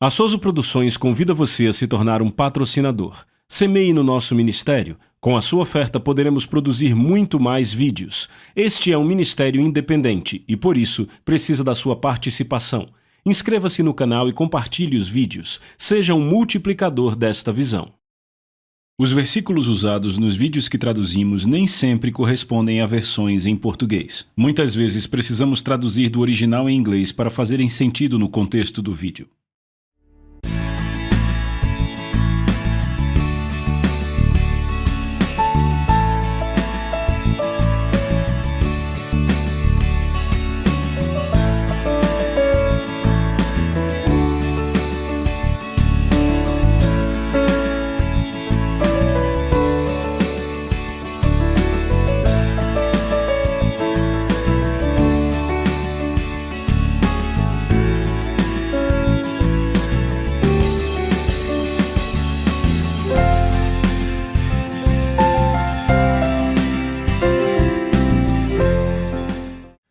A Souza Produções convida você a se tornar um patrocinador. Semeie no nosso ministério. Com a sua oferta poderemos produzir muito mais vídeos. Este é um ministério independente e, por isso, precisa da sua participação. Inscreva-se no canal e compartilhe os vídeos. Seja um multiplicador desta visão. Os versículos usados nos vídeos que traduzimos nem sempre correspondem a versões em português. Muitas vezes precisamos traduzir do original em inglês para fazerem sentido no contexto do vídeo.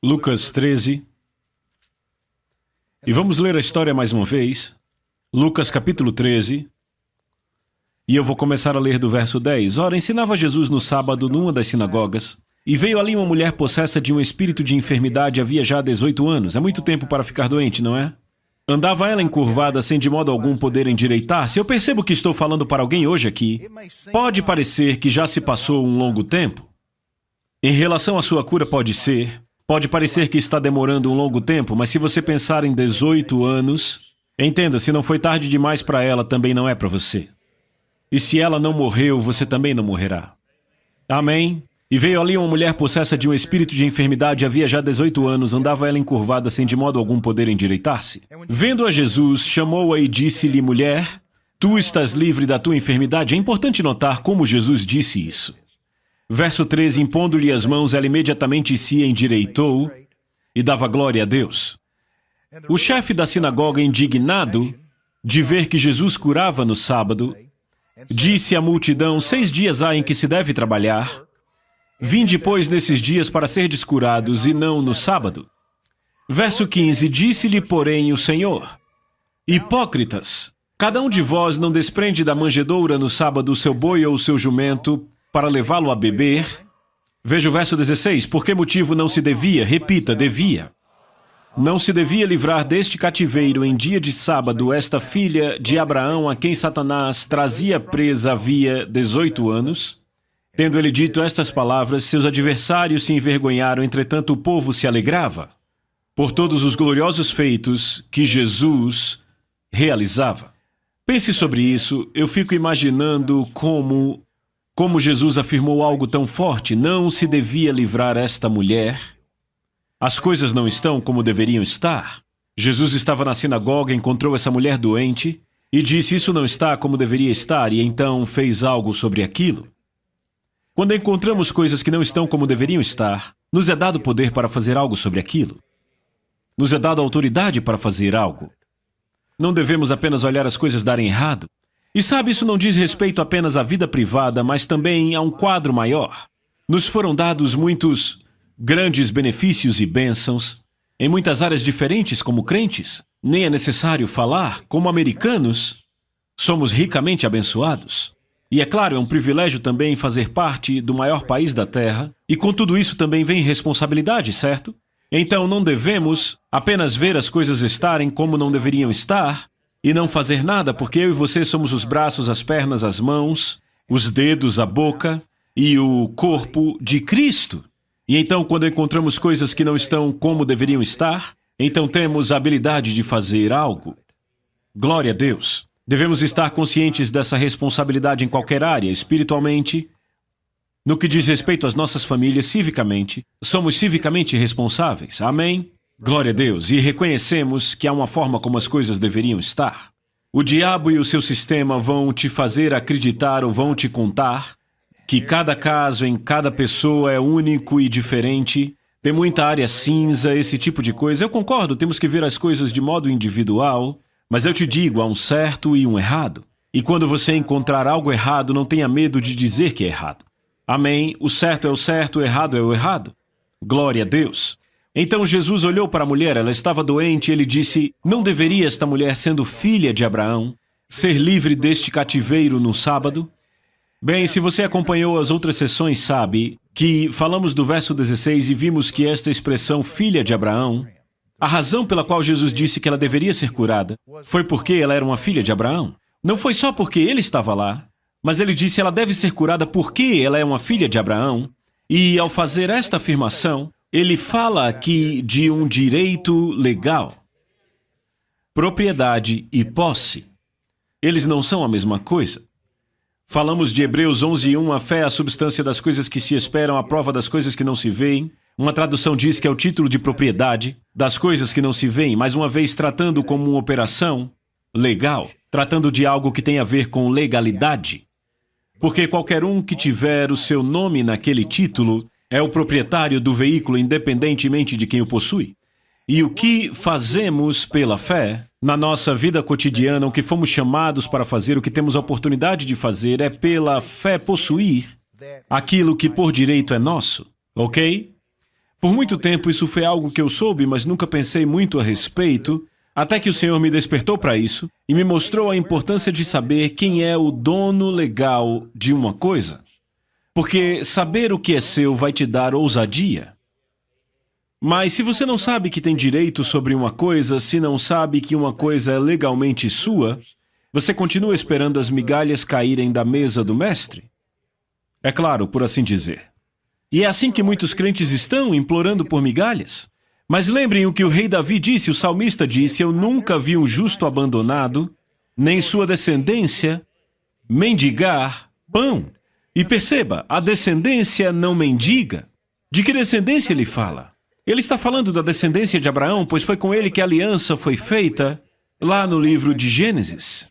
Lucas 13. E vamos ler a história mais uma vez. Lucas capítulo 13. E eu vou começar a ler do verso 10. Ora, ensinava Jesus no sábado numa das sinagogas, e veio ali uma mulher possessa de um espírito de enfermidade havia já 18 anos. É muito tempo para ficar doente, não é? Andava ela encurvada sem de modo algum poder endireitar-se. Eu percebo que estou falando para alguém hoje aqui. Pode parecer que já se passou um longo tempo. Em relação à sua cura Pode parecer que está demorando um longo tempo, mas se você pensar em 18 anos, entenda, se não foi tarde demais para ela, também não é para você. E se ela não morreu, você também não morrerá. Amém? E veio ali uma mulher possessa de um espírito de enfermidade havia já 18 anos, andava ela encurvada sem de modo algum poder endireitar-se. Vendo-a Jesus, chamou-a e disse-lhe, mulher, tu estás livre da tua enfermidade. É importante notar como Jesus disse isso. Verso 13, impondo-lhe as mãos, ela imediatamente se endireitou e dava glória a Deus. O chefe da sinagoga, indignado de ver que Jesus curava no sábado, disse à multidão, 6 dias há em que se deve trabalhar. Vinde, pois, nesses dias para serdes curados e não no sábado. Verso 15, disse-lhe, porém, o Senhor, hipócritas, cada um de vós não desprende da manjedoura no sábado o seu boi ou o seu jumento, para levá-lo a beber. Veja o verso 16. Por que motivo não se devia? Repita, devia. Não se devia livrar deste cativeiro em dia de sábado esta filha de Abraão a quem Satanás trazia presa havia 18 anos? Tendo ele dito estas palavras, seus adversários se envergonharam, entretanto o povo se alegrava por todos os gloriosos feitos que Jesus realizava. Pense sobre isso. Eu fico imaginando como Jesus afirmou algo tão forte, não se devia livrar esta mulher. As coisas não estão como deveriam estar. Jesus estava na sinagoga, encontrou essa mulher doente e disse, isso não está como deveria estar, e então fez algo sobre aquilo. Quando encontramos coisas que não estão como deveriam estar, nos é dado poder para fazer algo sobre aquilo. Nos é dado autoridade para fazer algo. Não devemos apenas olhar as coisas darem errado. E sabe, isso não diz respeito apenas à vida privada, mas também a um quadro maior. Nos foram dados muitos grandes benefícios e bênçãos em muitas áreas diferentes como crentes. Nem é necessário falar, como americanos, somos ricamente abençoados. E é claro, é um privilégio também fazer parte do maior país da Terra, e com tudo isso também vem responsabilidade, certo? Então não devemos apenas ver as coisas estarem como não deveriam estar, e não fazer nada, porque eu e você somos os braços, as pernas, as mãos, os dedos, a boca e o corpo de Cristo. E então, quando encontramos coisas que não estão como deveriam estar, então temos a habilidade de fazer algo. Glória a Deus. Devemos estar conscientes dessa responsabilidade em qualquer área, espiritualmente, no que diz respeito às nossas famílias, civicamente. Somos civicamente responsáveis. Amém? Glória a Deus, e reconhecemos que há uma forma como as coisas deveriam estar. O diabo e o seu sistema vão te fazer acreditar ou vão te contar que cada caso em cada pessoa é único e diferente, tem muita área cinza, esse tipo de coisa. Eu concordo, temos que ver as coisas de modo individual, mas eu te digo, há um certo e um errado. E quando você encontrar algo errado, não tenha medo de dizer que é errado. Amém? O certo é o certo, o errado é o errado. Glória a Deus. Então Jesus olhou para a mulher, ela estava doente, e ele disse: não deveria esta mulher, sendo filha de Abraão, ser livre deste cativeiro no sábado? Bem, se você acompanhou as outras sessões, sabe que falamos do verso 16 e vimos que esta expressão filha de Abraão, a razão pela qual Jesus disse que ela deveria ser curada foi porque ela era uma filha de Abraão. Não foi só porque ele estava lá, mas ele disse ela deve ser curada porque ela é uma filha de Abraão. E ao fazer esta afirmação, ele fala aqui de um direito legal. Propriedade e posse. Eles não são a mesma coisa. Falamos de Hebreus 11:1, a fé é a substância das coisas que se esperam, a prova das coisas que não se veem. Uma tradução diz que é o título de propriedade das coisas que não se veem, mais uma vez tratando como uma operação legal, tratando de algo que tem a ver com legalidade. Porque qualquer um que tiver o seu nome naquele título é o proprietário do veículo, independentemente de quem o possui. E o que fazemos pela fé, na nossa vida cotidiana, o que fomos chamados para fazer, o que temos a oportunidade de fazer, é pela fé possuir aquilo que por direito é nosso, ok? Por muito tempo isso foi algo que eu soube, mas nunca pensei muito a respeito, até que o Senhor me despertou para isso e me mostrou a importância de saber quem é o dono legal de uma coisa. Porque saber o que é seu vai te dar ousadia. Mas se você não sabe que tem direito sobre uma coisa, se não sabe que uma coisa é legalmente sua, você continua esperando as migalhas caírem da mesa do mestre? É claro, por assim dizer. E é assim que muitos crentes estão, implorando por migalhas. Mas lembrem o que o rei Davi disse, o salmista disse: eu nunca vi um justo abandonado, nem sua descendência mendigar pão. E perceba, a descendência não mendiga. De que descendência ele fala? Ele está falando da descendência de Abraão, pois foi com ele que a aliança foi feita lá no livro de Gênesis.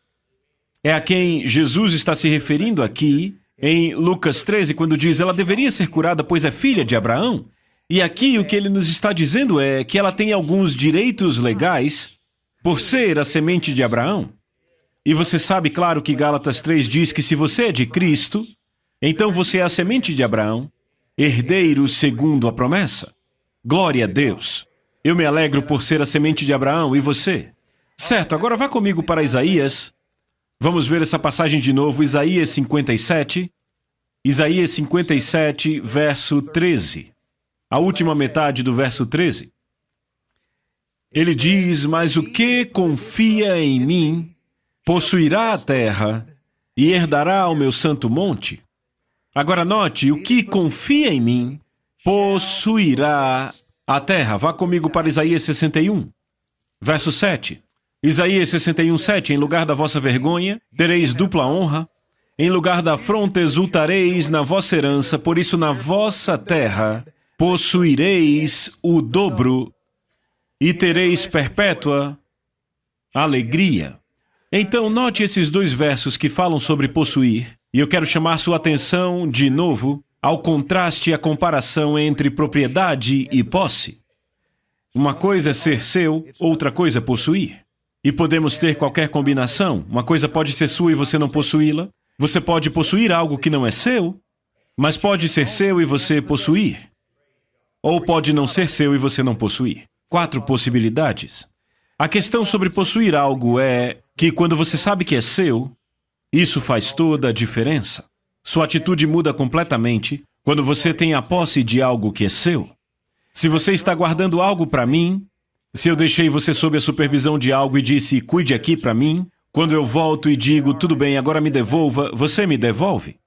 É a quem Jesus está se referindo aqui em Lucas 13, quando diz ela deveria ser curada, pois é filha de Abraão. E aqui o que ele nos está dizendo é que ela tem alguns direitos legais por ser a semente de Abraão. E você sabe, claro, que Gálatas 3 diz que se você é de Cristo, então você é a semente de Abraão, herdeiro segundo a promessa. Glória a Deus! Eu me alegro por ser a semente de Abraão, e você? Certo, agora vá comigo para Isaías. Vamos ver essa passagem de novo, Isaías 57. Isaías 57, verso 13. A última metade do verso 13. Ele diz: mas o que confia em mim, possuirá a terra e herdará o meu santo monte. Agora note, o que confia em mim, possuirá a terra. Vá comigo para Isaías 61, verso 7. Isaías 61, 7. Em lugar da vossa vergonha, tereis dupla honra. Em lugar da afronta, exultareis na vossa herança. Por isso, na vossa terra, possuireis o dobro e tereis perpétua alegria. Então, note esses dois versos que falam sobre possuir. E eu quero chamar sua atenção, de novo, ao contraste e à comparação entre propriedade e posse. Uma coisa é ser seu, outra coisa é possuir. E podemos ter qualquer combinação. Uma coisa pode ser sua e você não possuí-la. Você pode possuir algo que não é seu, mas pode ser seu e você possuir. Ou pode não ser seu e você não possuir. 4 possibilidades. A questão sobre possuir algo é que quando você sabe que é seu, isso faz toda a diferença. Sua atitude muda completamente quando você tem a posse de algo que é seu. Se você está guardando algo para mim, se eu deixei você sob a supervisão de algo e disse, cuide aqui para mim, quando eu volto e digo, tudo bem, agora me devolva, você me devolve?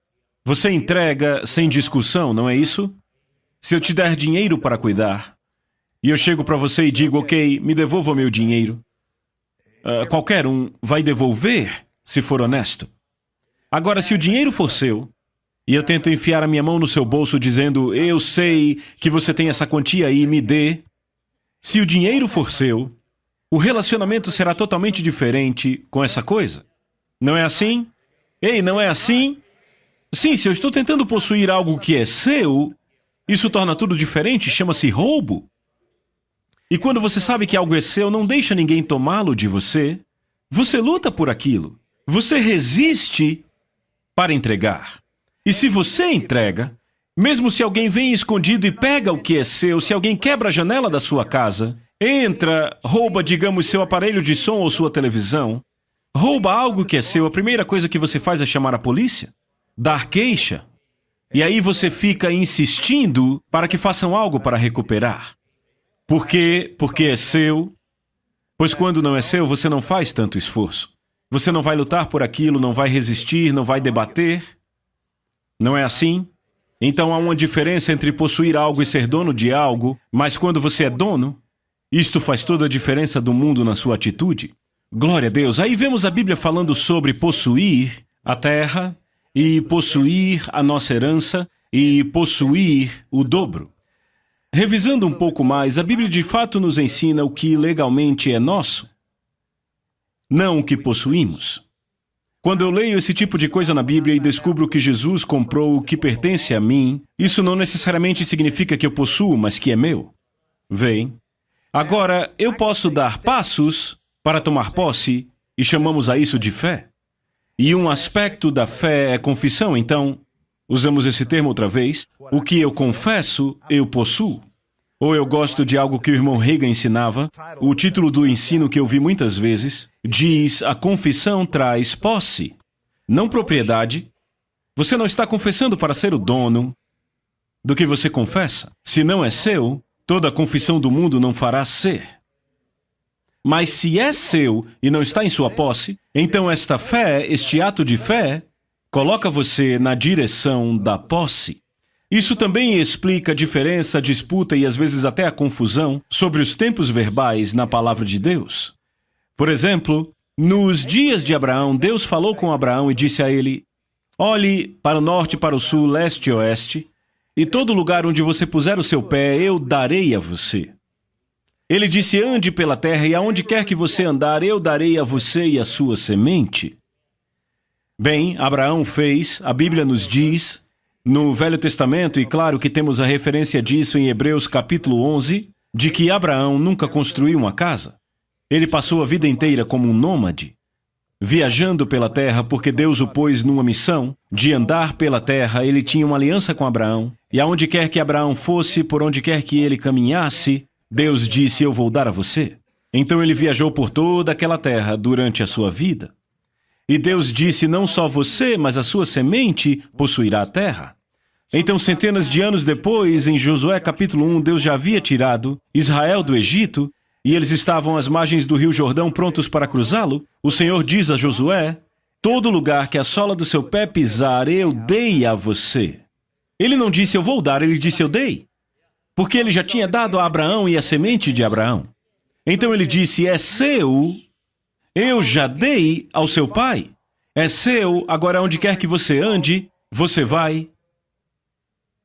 Você entrega sem discussão, não é isso? Se eu te der dinheiro para cuidar, e eu chego para você e digo, ok, me devolva o meu dinheiro, qualquer um vai devolver, se for honesto. Agora, se o dinheiro for seu, e eu tento enfiar a minha mão no seu bolso dizendo, eu sei que você tem essa quantia aí, me dê. Se o dinheiro for seu, o relacionamento será totalmente diferente com essa coisa. Não é assim? Ei, não é assim? Sim, se eu estou tentando possuir algo que é seu, isso torna tudo diferente, chama-se roubo. E quando você sabe que algo é seu, não deixa ninguém tomá-lo de você. Você luta por aquilo. Você resiste para entregar. E se você entrega, Mesmo se alguém vem escondido e pega o que é seu, se alguém quebra a janela da sua casa, entra, rouba, digamos, seu aparelho de som ou sua televisão, rouba algo que é seu, a primeira coisa que você faz é chamar a polícia, dar queixa. E aí você fica insistindo para que façam algo para recuperar. Por quê? Porque é seu. Pois quando não é seu, você não faz tanto esforço. Você não vai lutar por aquilo, não vai resistir, não vai debater. Não é assim? Então há uma diferença entre possuir algo e ser dono de algo, mas quando você é dono, isto faz toda a diferença do mundo na sua atitude. Glória a Deus. Aí vemos a Bíblia falando sobre possuir a terra, e possuir a nossa herança, e possuir o dobro. Revisando um pouco mais, a Bíblia de fato nos ensina o que legalmente é nosso, não o que possuímos. Quando eu leio esse tipo de coisa na Bíblia e descubro que Jesus comprou o que pertence a mim, isso não necessariamente significa que eu possuo, mas que é meu. Vem. Agora, eu posso dar passos para tomar posse e chamamos a isso de fé. E um aspecto da fé é confissão, então, usamos esse termo outra vez, o que eu confesso, eu possuo. Ou eu gosto de algo que o irmão Reagan ensinava, o título do ensino que eu vi muitas vezes, diz: a confissão traz posse, não propriedade. Você não está confessando para ser o dono do que você confessa. Se não é seu, toda a confissão do mundo não fará ser. Mas se é seu e não está em sua posse, então esta fé, este ato de fé, coloca você na direção da posse. Isso também explica a diferença, a disputa e às vezes até a confusão sobre os tempos verbais na palavra de Deus. Por exemplo, nos dias de Abraão, Deus falou com Abraão e disse a ele: olhe para o norte, para o sul, leste e oeste, e todo lugar onde você puser o seu pé, eu darei a você. Ele disse: ande pela terra, e aonde quer que você andar, eu darei a você e a sua semente. Bem, Abraão fez, a Bíblia nos diz, no Velho Testamento, e claro que temos a referência disso em Hebreus capítulo 11, de que Abraão nunca construiu uma casa. Ele passou a vida inteira como um nômade, viajando pela terra porque Deus o pôs numa missão de andar pela terra. Ele tinha uma aliança com Abraão, e aonde quer que Abraão fosse, por onde quer que ele caminhasse, Deus disse: eu vou dar a você. Então ele viajou por toda aquela terra durante a sua vida. E Deus disse: não só você, mas a sua semente possuirá a terra. Então, centenas de anos depois, em Josué capítulo 1, Deus já havia tirado Israel do Egito, e eles estavam às margens do rio Jordão prontos para cruzá-lo. O Senhor diz a Josué: todo lugar que a sola do seu pé pisar, eu dei a você. Ele não disse: eu vou dar, ele disse: eu dei. Porque ele já tinha dado a Abraão e a semente de Abraão. Então ele disse: é seu, eu já dei ao seu pai. É seu, agora onde quer que você ande, você vai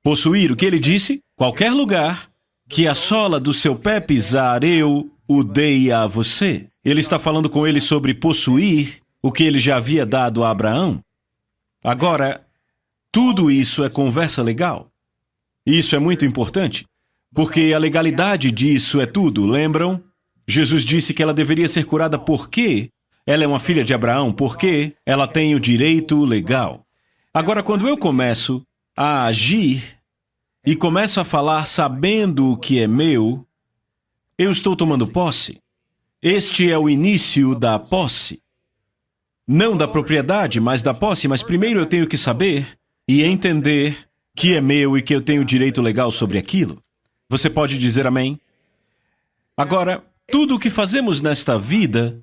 possuir. O que ele disse? Qualquer lugar que a sola do seu pé pisar, eu o dei a você. Ele está falando com ele sobre possuir o que ele já havia dado a Abraão. Agora, tudo isso é conversa legal. Isso é muito importante. Porque a legalidade disso é tudo, lembram? Jesus disse que ela deveria ser curada porque ela é uma filha de Abraão, porque ela tem o direito legal. Agora, quando eu começo a agir e começo a falar sabendo o que é meu, eu estou tomando posse. Este é o início da posse. Não da propriedade, mas da posse. Mas primeiro eu tenho que saber e entender que é meu e que eu tenho direito legal sobre aquilo. Você pode dizer amém? Agora, tudo o que fazemos nesta vida,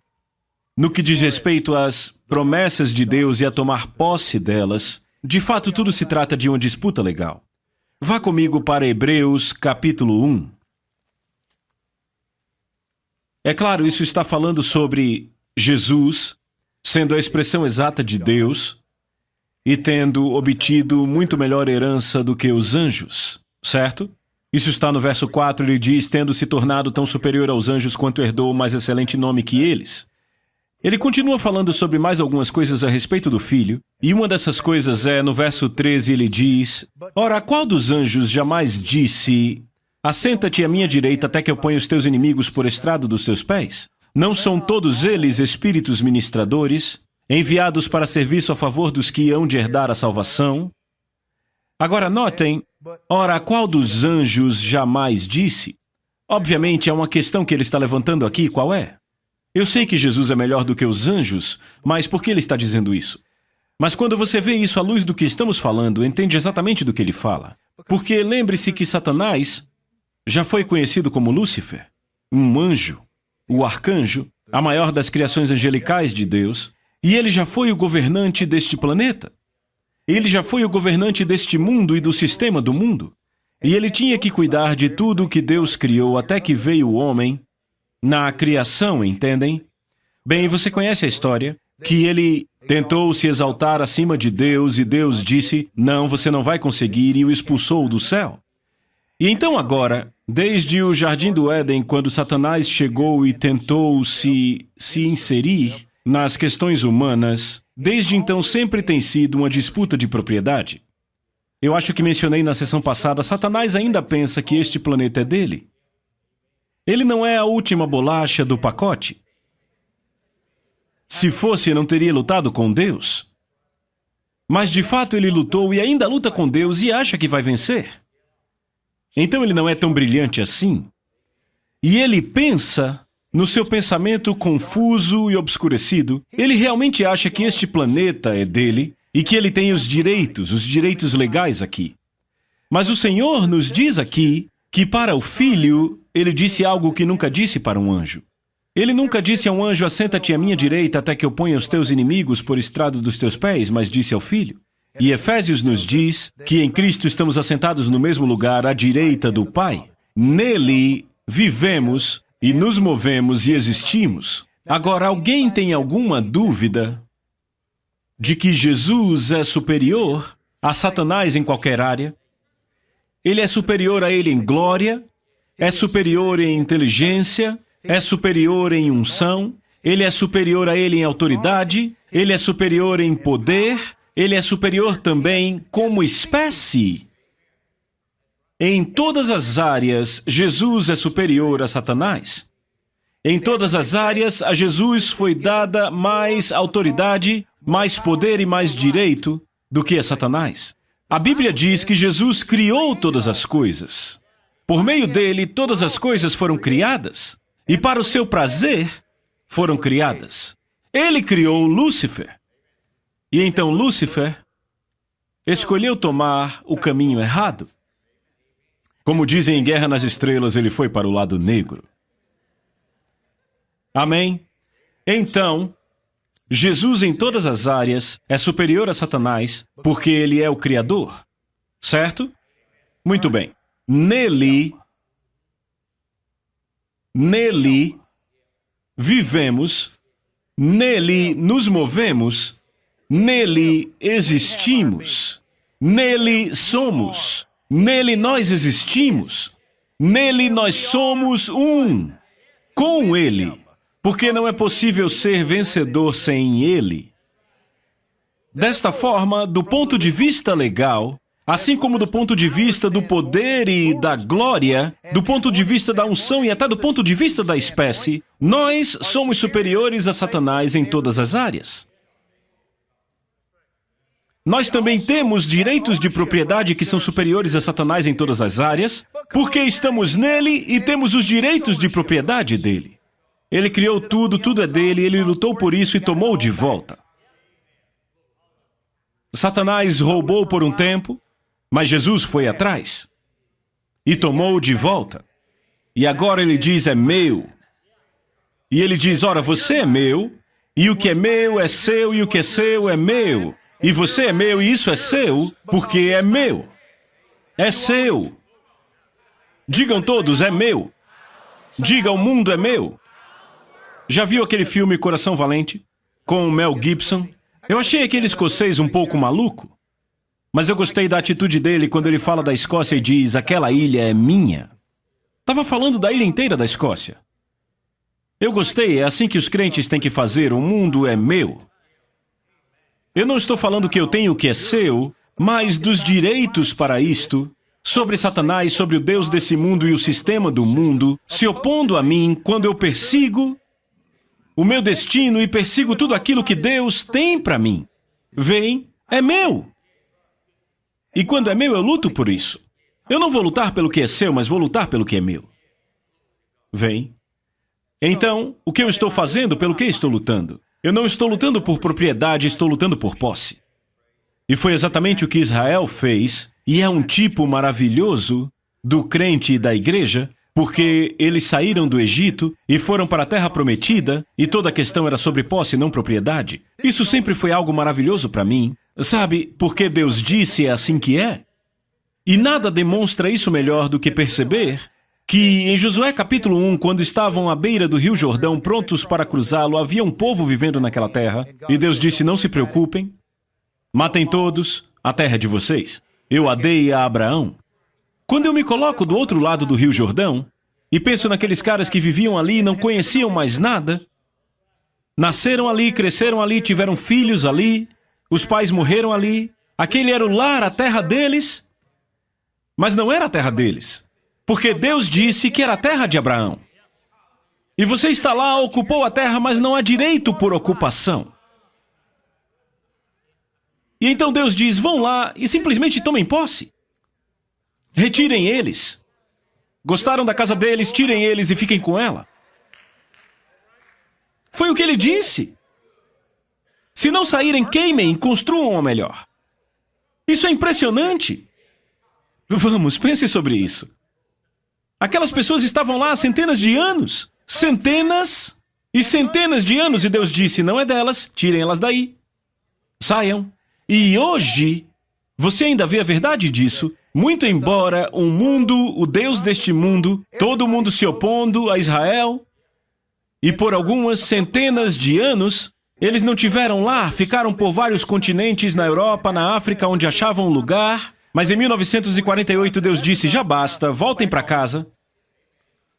no que diz respeito às promessas de Deus e a tomar posse delas, de fato tudo se trata de uma disputa legal. Vá comigo para Hebreus capítulo 1. É claro, isso está falando sobre Jesus, sendo a expressão exata de Deus, e tendo obtido muito melhor herança do que os anjos, certo? Isso está no verso 4, ele diz: tendo se tornado tão superior aos anjos quanto herdou o mais excelente nome que eles. Ele continua falando sobre mais algumas coisas a respeito do Filho, e uma dessas coisas é, no verso 13, ele diz: ora, qual dos anjos jamais disse: assenta-te à minha direita até que eu ponha os teus inimigos por estrado dos teus pés? Não são todos eles espíritos ministradores, enviados para serviço a favor dos que hão de herdar a salvação? Agora notem, Ora, qual dos anjos jamais disse? Obviamente, é uma questão que ele está levantando aqui, qual é? Eu sei que Jesus é melhor do que os anjos, mas por que ele está dizendo isso? Mas quando você vê isso à luz do que estamos falando, entende exatamente do que ele fala. Porque lembre-se que Satanás já foi conhecido como Lúcifer, um anjo, o arcanjo, a maior das criações angelicais de Deus, e ele já foi o governante deste planeta. Ele já foi o governante deste mundo e do sistema do mundo. E ele tinha que cuidar de tudo o que Deus criou até que veio o homem na criação, entendem? Bem, você conhece a história, que ele tentou se exaltar acima de Deus e Deus disse, não, você não vai conseguir, e o expulsou do céu. E então agora, desde o Jardim do Éden, quando Satanás chegou e tentou se inserir nas questões humanas, desde então sempre tem sido uma disputa de propriedade. Eu acho que mencionei na sessão passada, Satanás ainda pensa que este planeta é dele. Ele não é a última bolacha do pacote. Se fosse, não teria lutado com Deus. Mas de fato ele lutou e ainda luta com Deus e acha que vai vencer. Então ele não é tão brilhante assim. E ele pensa, no seu pensamento confuso e obscurecido, ele realmente acha que este planeta é dele e que ele tem os direitos legais aqui. Mas o Senhor nos diz aqui que para o filho, ele disse algo que nunca disse para um anjo. Ele nunca disse a um anjo, assenta-te à minha direita até que eu ponha os teus inimigos por estrado dos teus pés, mas disse ao filho. E Efésios nos diz que em Cristo estamos assentados no mesmo lugar, à direita do Pai. Nele vivemos e nos movemos e existimos. Agora, alguém tem alguma dúvida de que Jesus é superior a Satanás em qualquer área? Ele é superior a ele em glória, é superior em inteligência, é superior em unção, ele é superior a ele em autoridade, ele é superior em poder, ele é superior também como espécie. Em todas as áreas, Jesus é superior a Satanás. Em todas as áreas, a Jesus foi dada mais autoridade, mais poder e mais direito do que a Satanás. A Bíblia diz que Jesus criou todas as coisas. Por meio dele, todas as coisas foram criadas. E para o seu prazer, foram criadas. Ele criou Lúcifer. E então Lúcifer escolheu tomar o caminho errado. Como dizem em Guerra nas Estrelas, ele foi para o lado negro. Amém? Então, Jesus em todas as áreas é superior a Satanás porque ele é o Criador. Certo? Muito bem. Nele vivemos, nele nos movemos, nele existimos, nele somos, nele nós existimos, nele nós somos um com ele, porque não é possível ser vencedor sem ele. Desta forma, do ponto de vista legal, assim como do ponto de vista do poder e da glória, do ponto de vista da unção e até do ponto de vista da espécie, nós somos superiores a Satanás em todas as áreas. Nós também temos direitos de propriedade que são superiores a Satanás em todas as áreas, porque estamos nele e temos os direitos de propriedade dele. Ele criou tudo, tudo é dele, ele lutou por isso e tomou de volta. Satanás roubou por um tempo, mas Jesus foi atrás e tomou de volta. E agora ele diz, é meu. E ele diz, ora, você é meu, e o que é meu é seu, e o que é seu é meu. E você é meu, e isso é seu, porque é meu. É seu. Digam todos, é meu. Diga, o mundo é meu. Já viu aquele filme Coração Valente? Com o Mel Gibson? Eu achei aquele escocês um pouco maluco. Mas eu gostei da atitude dele quando ele fala da Escócia e diz, aquela ilha é minha. Estava falando da ilha inteira da Escócia. Eu gostei, é assim que os crentes têm que fazer, o mundo é meu. Eu não estou falando que eu tenho o que é seu, mas dos direitos para isto, sobre Satanás, sobre o Deus desse mundo e o sistema do mundo, se opondo a mim quando eu persigo o meu destino e persigo tudo aquilo que Deus tem para mim. Vem, é meu. E quando é meu, eu luto por isso. Eu não vou lutar pelo que é seu, mas vou lutar pelo que é meu. Vem. Então, o que eu estou fazendo, pelo que estou lutando? Eu não estou lutando por propriedade, estou lutando por posse. E foi exatamente o que Israel fez, e é um tipo maravilhoso do crente e da igreja, porque eles saíram do Egito e foram para a terra prometida, e toda a questão era sobre posse, não propriedade. Isso sempre foi algo maravilhoso para mim. Sabe, porque Deus disse é assim que é. E nada demonstra isso melhor do que perceber que em Josué capítulo 1, quando estavam à beira do rio Jordão, prontos para cruzá-lo, havia um povo vivendo naquela terra, e Deus disse, não se preocupem, matem todos, a terra é de vocês. Eu a dei a Abraão. Quando eu me coloco do outro lado do rio Jordão, e penso naqueles caras que viviam ali e não conheciam mais nada, nasceram ali, cresceram ali, tiveram filhos ali, os pais morreram ali, aquele era o lar, a terra deles, mas não era a terra deles. Porque Deus disse que era a terra de Abraão. E você está lá, ocupou a terra, mas não há direito por ocupação. E então Deus diz, vão lá e simplesmente tomem posse. Retirem eles. Gostaram da casa deles, tirem eles e fiquem com ela. Foi o que ele disse. Se não saírem, queimem, construam a melhor. Isso é impressionante. Vamos, pense sobre isso. Aquelas pessoas estavam lá há centenas de anos. Centenas e centenas de anos. E Deus disse, não é delas, tirem elas daí. Saiam. E hoje, você ainda vê a verdade disso. Muito embora o mundo, o Deus deste mundo, todo mundo se opondo a Israel. E por algumas centenas de anos, eles não tiveram lar, ficaram por vários continentes, na Europa, na África, onde achavam lugar. Mas em 1948 Deus disse, já basta, voltem para casa.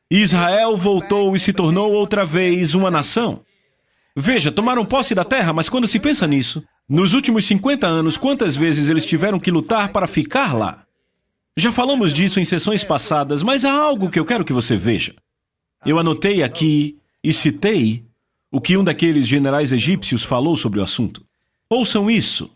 E Israel voltou e se tornou outra vez uma nação. Veja, tomaram posse da terra, mas quando se pensa nisso, nos últimos 50 anos, quantas vezes eles tiveram que lutar para ficar lá? Já falamos disso em sessões passadas, mas há algo que eu quero que você veja. Eu anotei aqui e citei o que um daqueles generais egípcios falou sobre o assunto. Ouçam isso.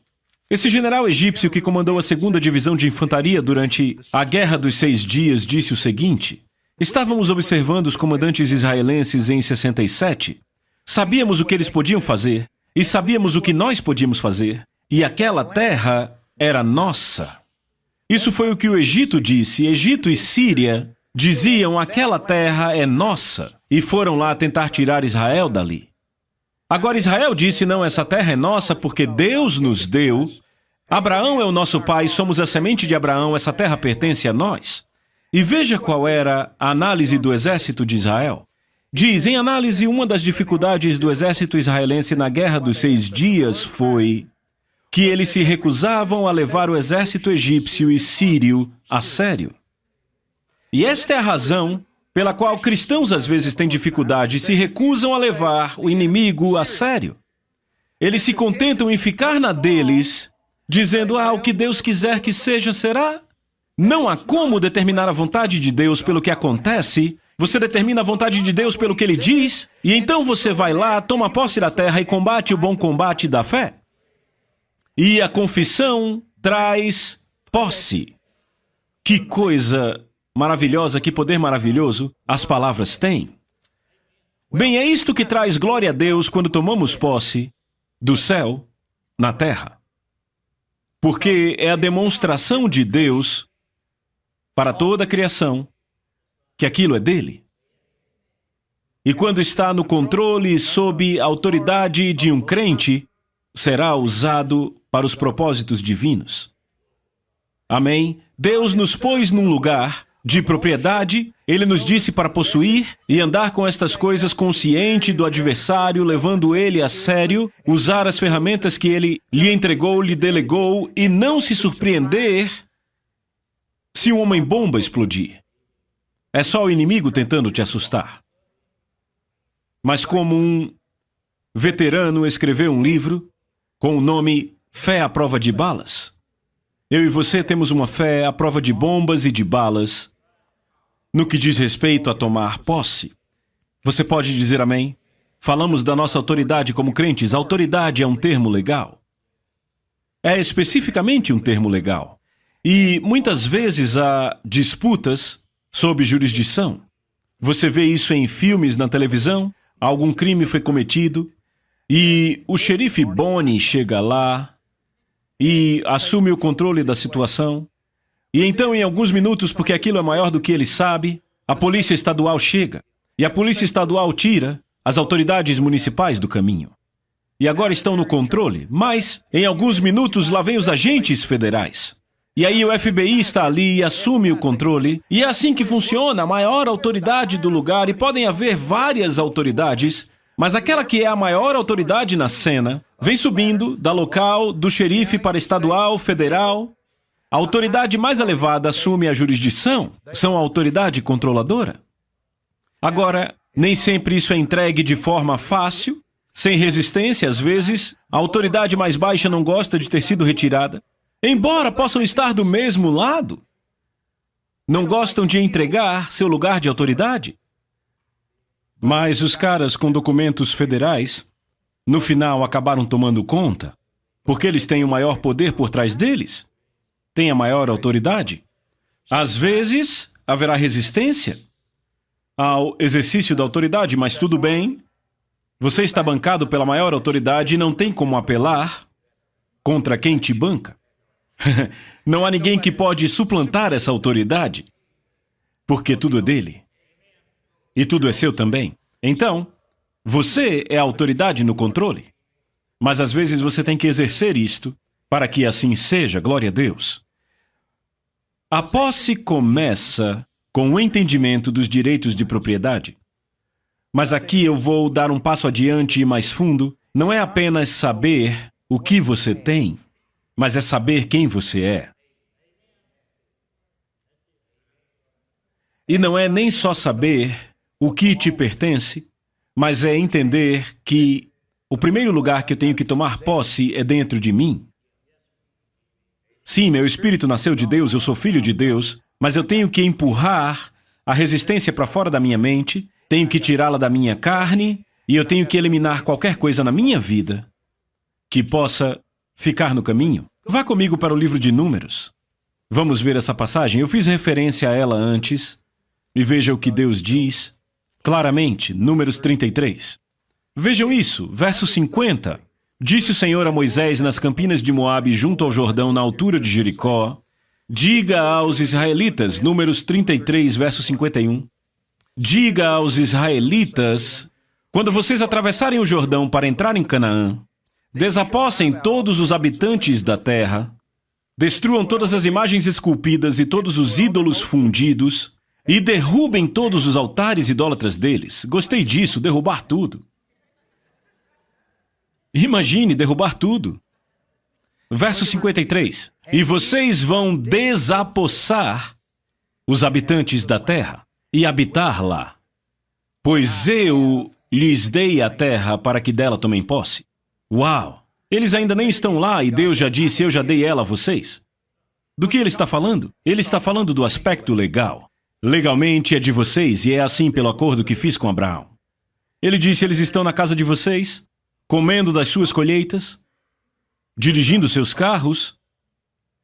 Esse general egípcio que comandou a 2ª Divisão de Infantaria durante a Guerra dos 6 Dias disse o seguinte, estávamos observando os comandantes israelenses em 67, sabíamos o que eles podiam fazer e sabíamos o que nós podíamos fazer, e aquela terra era nossa. Isso foi o que o Egito disse. Egito e Síria diziam, aquela terra é nossa, e foram lá tentar tirar Israel dali. Agora Israel disse, não, essa terra é nossa porque Deus nos deu. Abraão é o nosso pai, somos a semente de Abraão, essa terra pertence a nós. E veja qual era a análise do exército de Israel. Diz, em análise, uma das dificuldades do exército israelense na Guerra dos 6 Dias foi que eles se recusavam a levar o exército egípcio e sírio a sério. E esta é a razão pela qual cristãos às vezes têm dificuldade e se recusam a levar o inimigo a sério. Eles se contentam em ficar na deles, dizendo, o que Deus quiser que seja, será. Não há como determinar a vontade de Deus pelo que acontece. Você determina a vontade de Deus pelo que Ele diz, e então você vai lá, toma posse da terra e combate o bom combate da fé. E a confissão traz posse. Que coisa maravilhosa, que poder maravilhoso as palavras têm. Bem, é isto que traz glória a Deus quando tomamos posse do céu na terra. Porque é a demonstração de Deus para toda a criação que aquilo é dele. E quando está no controle e sob a autoridade de um crente, será usado para os propósitos divinos. Amém? Deus nos pôs num lugar de propriedade, Ele nos disse para possuir e andar com estas coisas consciente do adversário, levando ele a sério, usar as ferramentas que Ele lhe entregou, lhe delegou e não se surpreender se um homem-bomba explodir. É só o inimigo tentando te assustar. Mas como um veterano escreveu um livro com o nome Fé à Prova de Balas, eu e você temos uma fé à prova de bombas e de balas no que diz respeito a tomar posse. Você pode dizer amém? Falamos da nossa autoridade como crentes. Autoridade é um termo legal. É especificamente um termo legal. E muitas vezes há disputas sob jurisdição. Você vê isso em filmes na televisão, algum crime foi cometido e o xerife Bonnie chega lá e assume o controle da situação. E então, em alguns minutos, porque aquilo é maior do que ele sabe, a polícia estadual chega. E a polícia estadual tira as autoridades municipais do caminho. E agora estão no controle, mas em alguns minutos lá vem os agentes federais. E aí o FBI está ali e assume o controle. E é assim que funciona, a maior autoridade do lugar. E podem haver várias autoridades, mas aquela que é a maior autoridade na cena vem subindo da local, do xerife para estadual, federal. A autoridade mais elevada assume a jurisdição. São a autoridade controladora. Agora, nem sempre isso é entregue de forma fácil, sem resistência. Às vezes, a autoridade mais baixa não gosta de ter sido retirada. Embora possam estar do mesmo lado, não gostam de entregar seu lugar de autoridade. Mas os caras com documentos federais, no final, acabaram tomando conta, porque eles têm o maior poder por trás deles, têm a maior autoridade. Às vezes, haverá resistência ao exercício da autoridade, mas tudo bem. Você está bancado pela maior autoridade e não tem como apelar contra quem te banca. Não há ninguém que pode suplantar essa autoridade, porque tudo é dele. E tudo é seu também. Então, você é a autoridade no controle. Mas às vezes você tem que exercer isto para que assim seja, glória a Deus. A posse começa com o entendimento dos direitos de propriedade. Mas aqui eu vou dar um passo adiante e mais fundo. Não é apenas saber o que você tem, mas é saber quem você é. E não é nem só saber o que te pertence, mas é entender que o primeiro lugar que eu tenho que tomar posse é dentro de mim. Sim, meu espírito nasceu de Deus, eu sou filho de Deus, mas eu tenho que empurrar a resistência para fora da minha mente, tenho que tirá-la da minha carne e eu tenho que eliminar qualquer coisa na minha vida que possa ficar no caminho. Vá comigo para o livro de Números. Vamos ver essa passagem. Eu fiz referência a ela antes. E veja o que Deus diz claramente. Números 33. Vejam isso, verso 50. Disse o Senhor a Moisés nas campinas de Moabe, junto ao Jordão, na altura de Jericó: diga aos israelitas, Números 33, verso 51. Diga aos israelitas, quando vocês atravessarem o Jordão para entrar em Canaã, desapossem todos os habitantes da terra, destruam todas as imagens esculpidas e todos os ídolos fundidos, e derrubem todos os altares idólatras deles. Gostei disso, derrubar tudo. Imagine derrubar tudo. Verso 53. E vocês vão desapossar os habitantes da terra e habitar lá, pois eu lhes dei a terra para que dela tomem posse. Uau! Eles ainda nem estão lá e Deus já disse, eu já dei ela a vocês. Do que ele está falando? Ele está falando do aspecto legal. Legalmente é de vocês e é assim pelo acordo que fiz com Abraão. Ele disse, eles estão na casa de vocês, comendo das suas colheitas, dirigindo seus carros.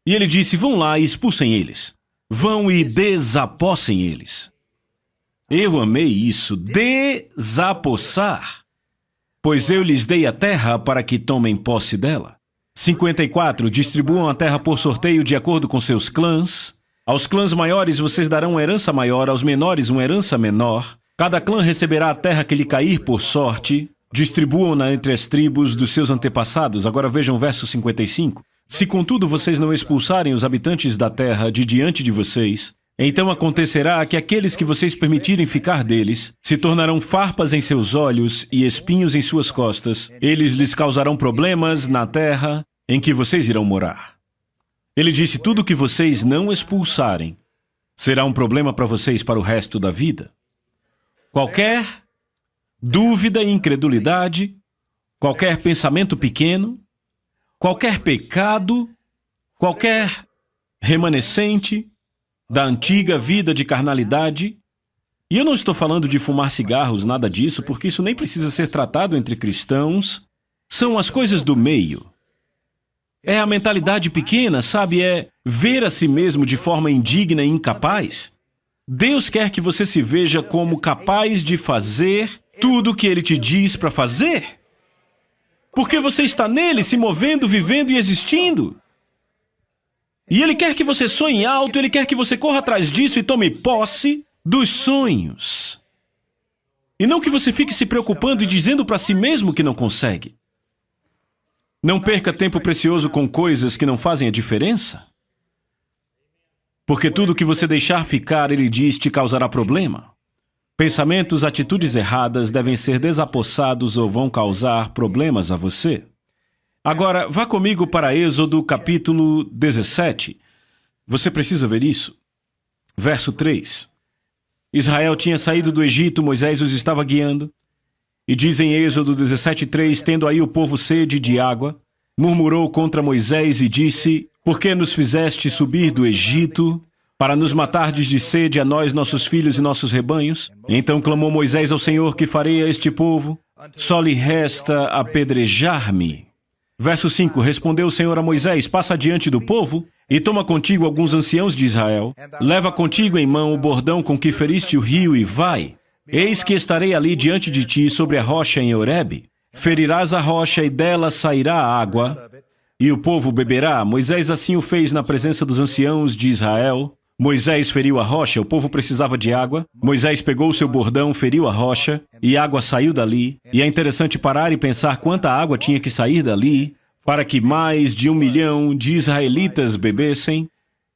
E ele disse, vão lá e expulsem eles. Vão e desapossem eles. Eu amei isso, desapossar. Pois eu lhes dei a terra para que tomem posse dela. 54. Distribuam a terra por sorteio de acordo com seus clãs. Aos clãs maiores vocês darão uma herança maior, aos menores uma herança menor. Cada clã receberá a terra que lhe cair por sorte. Distribuam-na entre as tribos dos seus antepassados. Agora vejam o verso 55. Se contudo vocês não expulsarem os habitantes da terra de diante de vocês, então acontecerá que aqueles que vocês permitirem ficar deles se tornarão farpas em seus olhos e espinhos em suas costas. Eles lhes causarão problemas na terra em que vocês irão morar. Ele disse, tudo que vocês não expulsarem será um problema para vocês para o resto da vida. Qualquer dúvida e incredulidade, qualquer pensamento pequeno, qualquer pecado, qualquer remanescente da antiga vida de carnalidade. E eu não estou falando de fumar cigarros, nada disso, porque isso nem precisa ser tratado entre cristãos. São as coisas do meio. É a mentalidade pequena, sabe? É ver a si mesmo de forma indigna e incapaz. Deus quer que você se veja como capaz de fazer tudo o que Ele te diz para fazer. Porque você está nele, se movendo, vivendo e existindo. E Ele quer que você sonhe alto, Ele quer que você corra atrás disso e tome posse dos sonhos. E não que você fique se preocupando e dizendo para si mesmo que não consegue. Não perca tempo precioso com coisas que não fazem a diferença. Porque tudo que você deixar ficar, Ele diz, te causará problema. Pensamentos, atitudes erradas devem ser desapossados ou vão causar problemas a você. Agora, vá comigo para Êxodo capítulo 17. Você precisa ver isso. Verso 3. Israel tinha saído do Egito, Moisés os estava guiando. E diz em Êxodo 17:3, tendo aí o povo sede de água, murmurou contra Moisés e disse, por que nos fizeste subir do Egito, para nos matardes de sede a nós, nossos filhos e nossos rebanhos? Então clamou Moisés ao Senhor, que farei a este povo? Só lhe resta apedrejar-me. Verso 5, respondeu o Senhor a Moisés, passa diante do povo e toma contigo alguns anciãos de Israel, leva contigo em mão o bordão com que feriste o rio e vai. Eis que estarei ali diante de ti sobre a rocha em Horebe. Ferirás a rocha e dela sairá água, e o povo beberá. Moisés assim o fez na presença dos anciãos de Israel. Moisés feriu a rocha, o povo precisava de água. Moisés pegou o seu bordão, feriu a rocha, e água saiu dali. E é interessante parar e pensar quanta água tinha que sair dali para que mais de 1 milhão de israelitas bebessem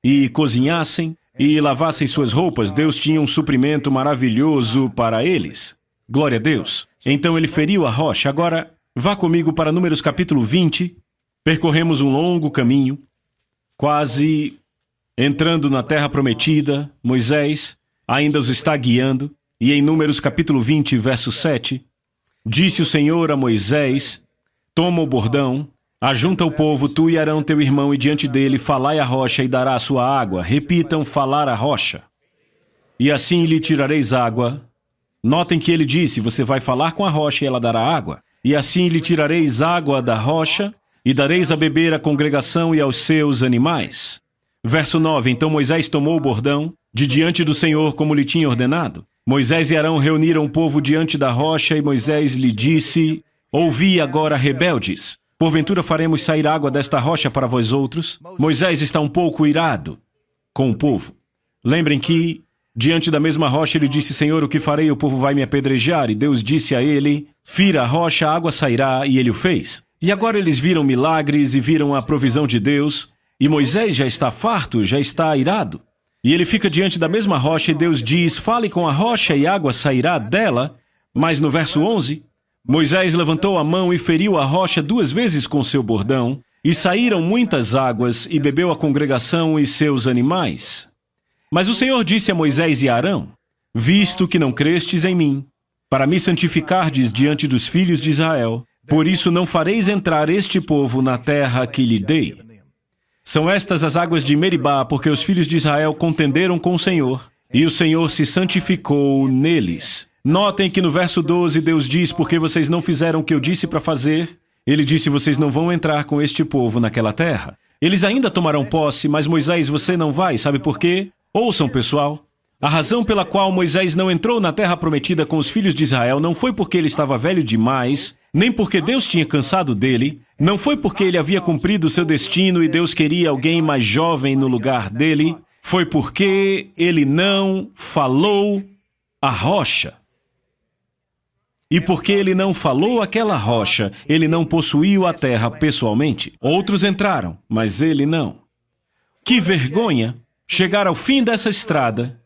e cozinhassem e lavassem suas roupas. Deus tinha um suprimento maravilhoso para eles. Glória a Deus. Então ele feriu a rocha. Agora, vá comigo para Números capítulo 20. Percorremos um longo caminho, quase entrando na terra prometida. Moisés ainda os está guiando. E em Números capítulo 20, verso 7, disse o Senhor a Moisés, toma o bordão, ajunta o povo, tu e Arão teu irmão, e diante dele falai a rocha e dará a sua água. Repitam, falar a rocha. E assim lhe tirareis água. Notem que ele disse, você vai falar com a rocha e ela dará água. E assim lhe tirareis água da rocha e dareis a beber à congregação e aos seus animais. Verso 9, então Moisés tomou o bordão de diante do Senhor como lhe tinha ordenado. Moisés e Arão reuniram o povo diante da rocha e Moisés lhe disse, ouvi agora, rebeldes, porventura faremos sair água desta rocha para vós outros? Moisés está um pouco irado com o povo. Lembrem que, diante da mesma rocha, ele disse, Senhor, o que farei? O povo vai me apedrejar. E Deus disse a ele, fira a rocha, a água sairá, e ele o fez. E agora eles viram milagres e viram a provisão de Deus, e Moisés já está farto, já está irado. E ele fica diante da mesma rocha e Deus diz, fale com a rocha e água sairá dela. Mas no verso 11, Moisés levantou a mão e feriu a rocha 2 vezes com seu bordão, e saíram muitas águas, e bebeu a congregação e seus animais. Mas o Senhor disse a Moisés e a Arão, visto que não crestes em mim, para me santificardes diante dos filhos de Israel, por isso não fareis entrar este povo na terra que lhe dei. São estas as águas de Meribá, porque os filhos de Israel contenderam com o Senhor, e o Senhor se santificou neles. Notem que no verso 12 Deus diz, porque vocês não fizeram o que eu disse para fazer, Ele disse, vocês não vão entrar com este povo naquela terra. Eles ainda tomarão posse, mas Moisés, você não vai, sabe por quê? Ouçam, pessoal. A razão pela qual Moisés não entrou na terra prometida com os filhos de Israel não foi porque ele estava velho demais, nem porque Deus tinha cansado dele, não foi porque ele havia cumprido seu destino e Deus queria alguém mais jovem no lugar dele, foi porque ele não falou a rocha. E porque ele não falou aquela rocha, ele não possuiu a terra pessoalmente. Outros entraram, mas ele não. Que vergonha chegar ao fim dessa estrada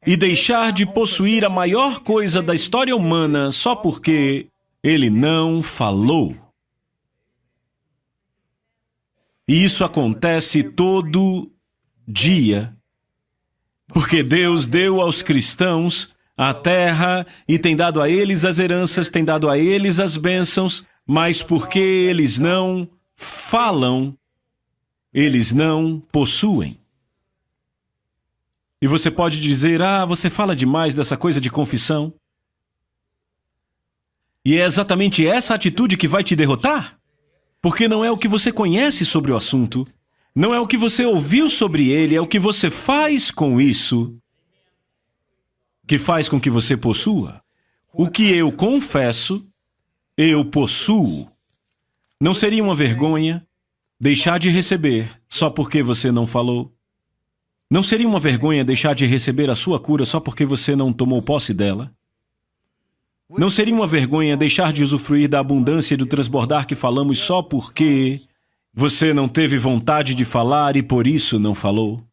e deixar de possuir a maior coisa da história humana só porque ele não falou. E isso acontece todo dia, porque Deus deu aos cristãos a terra e tem dado a eles as heranças, tem dado a eles as bênçãos, mas porque eles não falam, eles não possuem. E você pode dizer, você fala demais dessa coisa de confissão. E é exatamente essa atitude que vai te derrotar. Porque não é o que você conhece sobre o assunto, Não é o que você ouviu sobre ele, é o que você faz com isso que faz com que você possua. O que eu confesso, eu possuo. Não seria uma vergonha deixar de receber só porque você não falou? Não seria uma vergonha deixar de receber a sua cura só porque você não tomou posse dela? Não seria uma vergonha deixar de usufruir da abundância e do transbordar que falamos só porque você não teve vontade de falar e por isso não falou?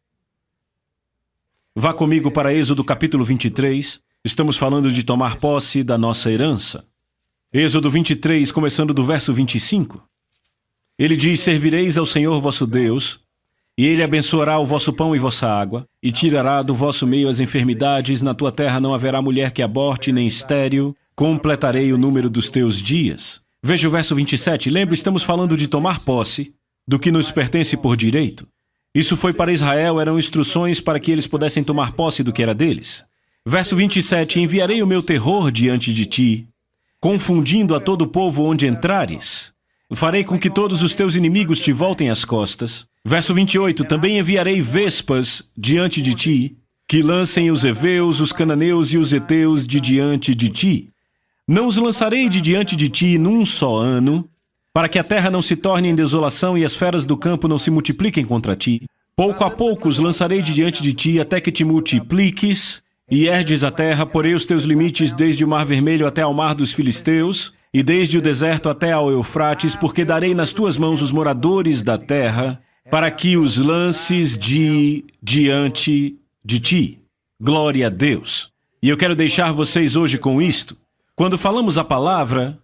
Vá comigo para Êxodo capítulo 23. Estamos falando de tomar posse da nossa herança. Êxodo 23, começando do verso 25. Ele diz: servireis ao Senhor vosso Deus, e Ele abençoará o vosso pão e vossa água, e tirará do vosso meio as enfermidades. Na tua terra não haverá mulher que aborte, nem estéril. Completarei o número dos teus dias. Veja o verso 27. Lembre, estamos falando de tomar posse do que nos pertence por direito. Isso foi para Israel, eram instruções para que eles pudessem tomar posse do que era deles. Verso 27. Enviarei o meu terror diante de ti, confundindo a todo o povo onde entrares. Farei com que todos os teus inimigos te voltem as costas. Verso 28. Também enviarei vespas diante de ti, que lancem os heveus, os cananeus e os heteus de diante de ti. Não os lançarei de diante de ti num só ano, para que a terra não se torne em desolação e as feras do campo não se multipliquem contra ti. Pouco a pouco os lançarei de diante de ti até que te multipliques e herdes a terra. Porei os teus limites desde o mar vermelho até ao mar dos filisteus, e desde o deserto até ao Eufrates, porque darei nas tuas mãos os moradores da terra, para que os lances de diante de ti. Glória a Deus. E eu quero deixar vocês hoje com isto. Quando falamos a palavra,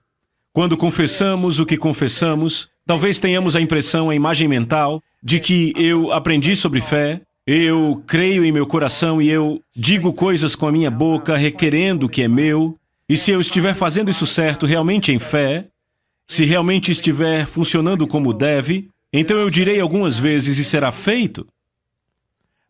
quando confessamos o que confessamos, talvez tenhamos a impressão, a imagem mental, de que eu aprendi sobre fé, eu creio em meu coração e eu digo coisas com a minha boca, requerendo o que é meu, e se eu estiver fazendo isso certo, realmente em fé, se realmente estiver funcionando como deve, então eu direi algumas vezes e será feito.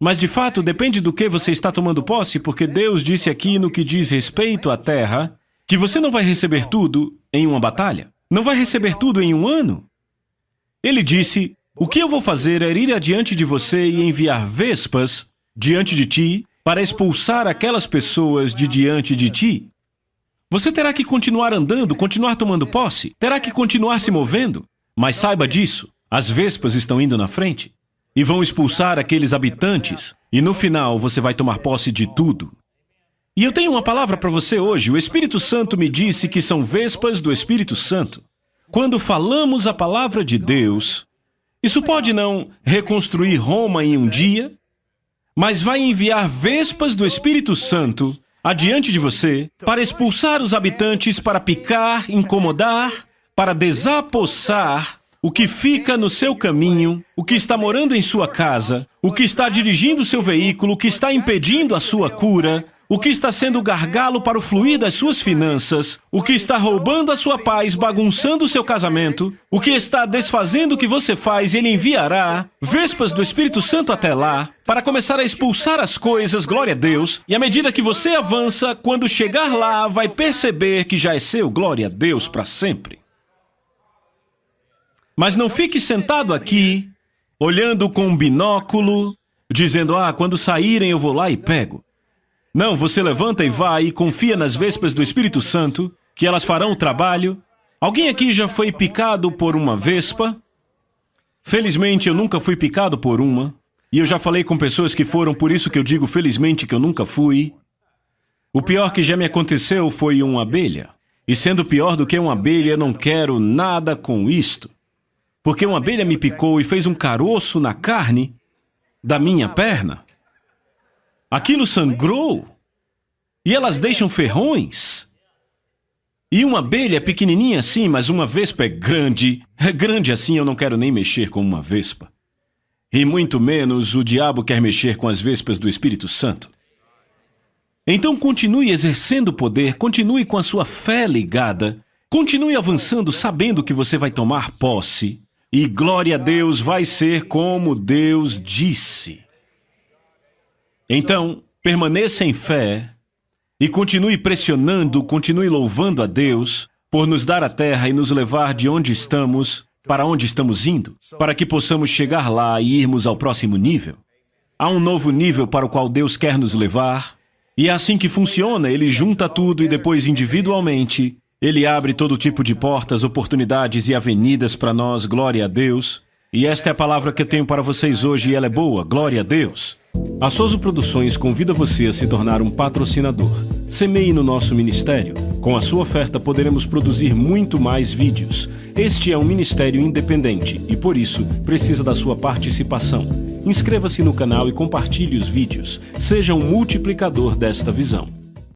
Mas de fato depende do que você está tomando posse, porque Deus disse aqui no que diz respeito à terra, que você não vai receber tudo em uma batalha. Não vai receber tudo em um ano. Ele disse: o que eu vou fazer é ir adiante de você e enviar vespas diante de ti para expulsar aquelas pessoas de diante de ti. Você terá que continuar andando, continuar tomando posse, terá que continuar se movendo. Mas saiba disso, as vespas estão indo na frente e vão expulsar aqueles habitantes, e no final você vai tomar posse de tudo. E eu tenho uma palavra para você hoje. O Espírito Santo me disse que são vespas do Espírito Santo. Quando falamos a palavra de Deus, isso pode não reconstruir Roma em um dia, mas vai enviar vespas do Espírito Santo adiante de você para expulsar os habitantes, para picar, incomodar, para desapossar o que fica no seu caminho, o que está morando em sua casa, o que está dirigindo seu veículo, o que está impedindo a sua cura, o que está sendo gargalo para o fluir das suas finanças, o que está roubando a sua paz, bagunçando o seu casamento, o que está desfazendo o que você faz, ele enviará vespas do Espírito Santo até lá, para começar a expulsar as coisas, glória a Deus, e à medida que você avança, quando chegar lá, vai perceber que já é seu, glória a Deus, para sempre. Mas não fique sentado aqui, olhando com um binóculo, dizendo: quando saírem eu vou lá e pego. Não, você levanta e vai e confia nas vespas do Espírito Santo, que elas farão o trabalho. Alguém aqui já foi picado por uma vespa? Felizmente eu nunca fui picado por uma. E eu já falei com pessoas que foram, por isso que eu digo felizmente que eu nunca fui. O pior que já me aconteceu foi uma abelha. E sendo pior do que uma abelha, eu não quero nada com isto. Porque uma abelha me picou e fez um caroço na carne da minha perna. Aquilo sangrou. E elas deixam ferrões. E uma abelha é pequenininha assim, mas uma vespa é grande. É grande assim, eu não quero nem mexer com uma vespa. E muito menos o diabo quer mexer com as vespas do Espírito Santo. Então continue exercendo poder, continue com a sua fé ligada, continue avançando sabendo que você vai tomar posse. E glória a Deus, vai ser como Deus disse. Então, permaneça em fé e continue pressionando, continue louvando a Deus por nos dar a terra e nos levar de onde estamos para onde estamos indo, para que possamos chegar lá e irmos ao próximo nível. Há um novo nível para o qual Deus quer nos levar, e é assim que funciona. Ele junta tudo e depois, individualmente, Ele abre todo tipo de portas, oportunidades e avenidas para nós. Glória a Deus. E esta é a palavra que eu tenho para vocês hoje e ela é boa. Glória a Deus. A Soso Produções convida você a se tornar um patrocinador. Semeie no nosso ministério. Com a sua oferta poderemos produzir muito mais vídeos. Este é um ministério independente e, por isso, precisa da sua participação. Inscreva-se no canal e compartilhe os vídeos. Seja um multiplicador desta visão.